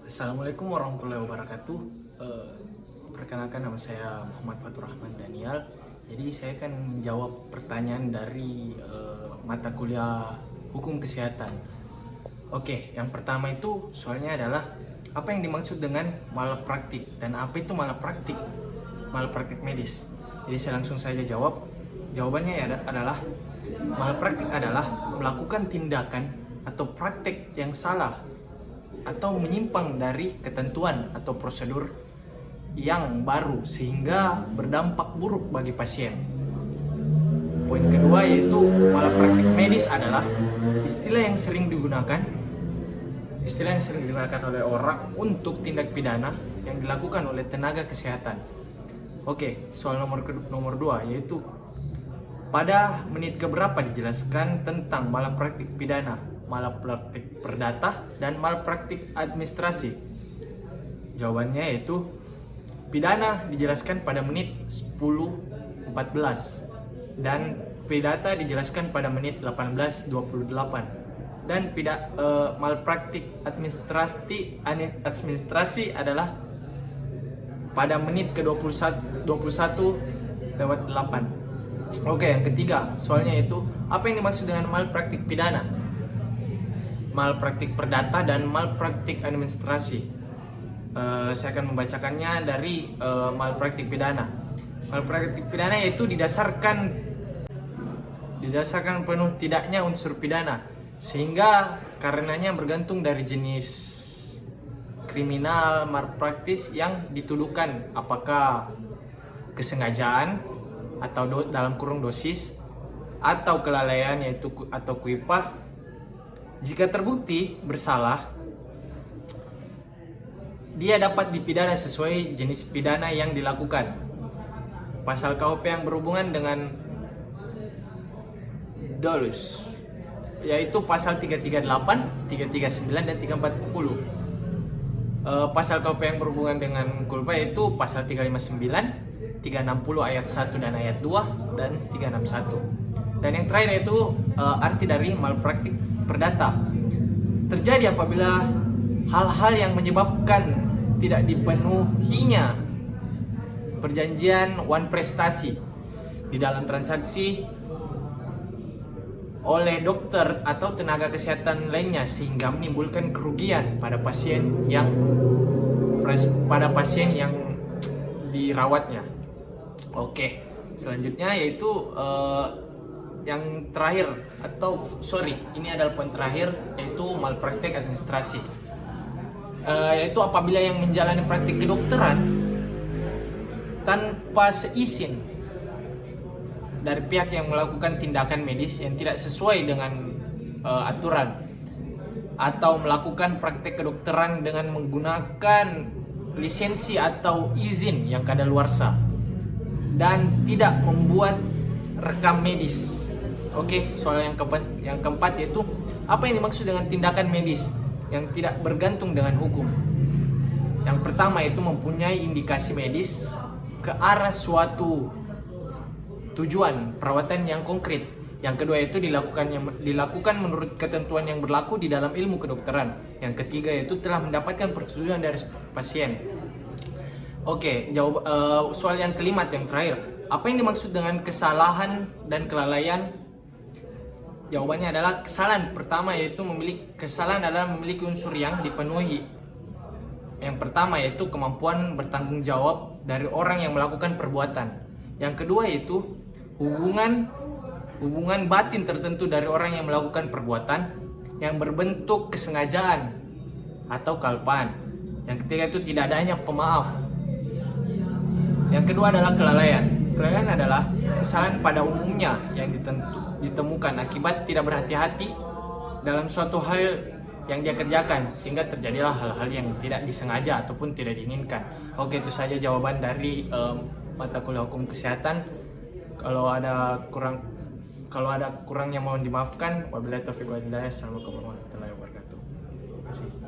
Assalamualaikum warahmatullahi wabarakatuh. Perkenalkan, nama saya Muhammad Fatur Rahman Daniel. Jadi saya akan menjawab pertanyaan dari mata kuliah Hukum Kesehatan. Oke, yang pertama itu soalnya adalah apa yang dimaksud dengan malapraktik dan apa itu malapraktik? Malapraktik medis. Jadi saya langsung saja jawab. Jawabannya adalah malapraktik adalah melakukan tindakan atau praktek yang salah atau menyimpang dari ketentuan atau prosedur yang baru sehingga berdampak buruk bagi pasien. Poin kedua yaitu malapraktik medis adalah istilah yang sering digunakan oleh orang untuk tindak pidana yang dilakukan oleh tenaga kesehatan. Oke, soal nomor 2 yaitu pada menit keberapa dijelaskan tentang malapraktik pidana, malapraktik perdata, dan malapraktik administrasi. Jawabannya yaitu pidana dijelaskan pada menit 10.14 dan perdata dijelaskan pada menit 18.28 dan malapraktik administrasi adalah pada menit ke-21 lewat 8. Oke, yang ketiga soalnya itu apa yang dimaksud dengan malapraktik pidana, malapraktik perdata, dan malapraktik administrasi. Saya akan membacakannya dari malapraktik pidana. Malapraktik pidana yaitu didasarkan penuh tidaknya unsur pidana, sehingga karenanya bergantung dari jenis kriminal malpraktis yang dituduhkan, apakah kesengajaan atau dalam kurung dosis atau kelalaian yaitu atau kuipah. Jika terbukti bersalah, dia dapat dipidana sesuai jenis pidana yang dilakukan. Pasal KUHP yang berhubungan dengan dolus yaitu pasal 338, 339 dan 340. Pasal KUHP yang berhubungan dengan kulpa yaitu pasal 359, 360 ayat 1 dan ayat 2 dan 361. Dan yang terakhir yaitu arti dari malpraktik perdata. Terjadi apabila hal-hal yang menyebabkan tidak dipenuhinya perjanjian wan prestasi di dalam transaksi oleh dokter atau tenaga kesehatan lainnya sehingga menimbulkan kerugian pada pasien yang dirawatnya. Oke, selanjutnya yaitu yang terakhir ini adalah poin terakhir yaitu malpraktek administrasi. Yaitu apabila yang menjalani praktik kedokteran tanpa seizin dari pihak yang melakukan tindakan medis yang tidak sesuai dengan aturan, atau melakukan praktek kedokteran dengan menggunakan lisensi atau izin yang kadaluarsa dan tidak membuat rekam medis. Oke, soal yang keempat yaitu apa yang dimaksud dengan tindakan medis yang tidak bergantung dengan hukum. Yang pertama itu mempunyai indikasi medis ke arah suatu tujuan perawatan yang konkret. Yang kedua itu dilakukan menurut ketentuan yang berlaku di dalam ilmu kedokteran. Yang ketiga itu telah mendapatkan persetujuan dari pasien. Oke, soal yang kelima yang terakhir, apa yang dimaksud dengan kesalahan dan kelalaian? Jawabannya adalah kesalahan pertama yaitu kesalahan adalah memiliki unsur yang dipenuhi. Yang pertama yaitu kemampuan bertanggung jawab dari orang yang melakukan perbuatan. Yang kedua yaitu hubungan batin tertentu dari orang yang melakukan perbuatan yang berbentuk kesengajaan atau kealpaan. Yang ketiga itu tidak adanya pemaaf. Yang kedua adalah kelalaian. Kelalaian adalah kesalahan pada umumnya yang ditemukan akibat tidak berhati-hati dalam suatu hal yang dia kerjakan sehingga terjadilah hal-hal yang tidak disengaja ataupun tidak diinginkan. Oke, itu saja jawaban dari mata kuliah hukum kesehatan. Kalau ada kurangnya mohon dimaafkan. Wabillahi taufiq wal hidayah. Assalamualaikum warahmatullahi wabarakatuh. Terima kasih.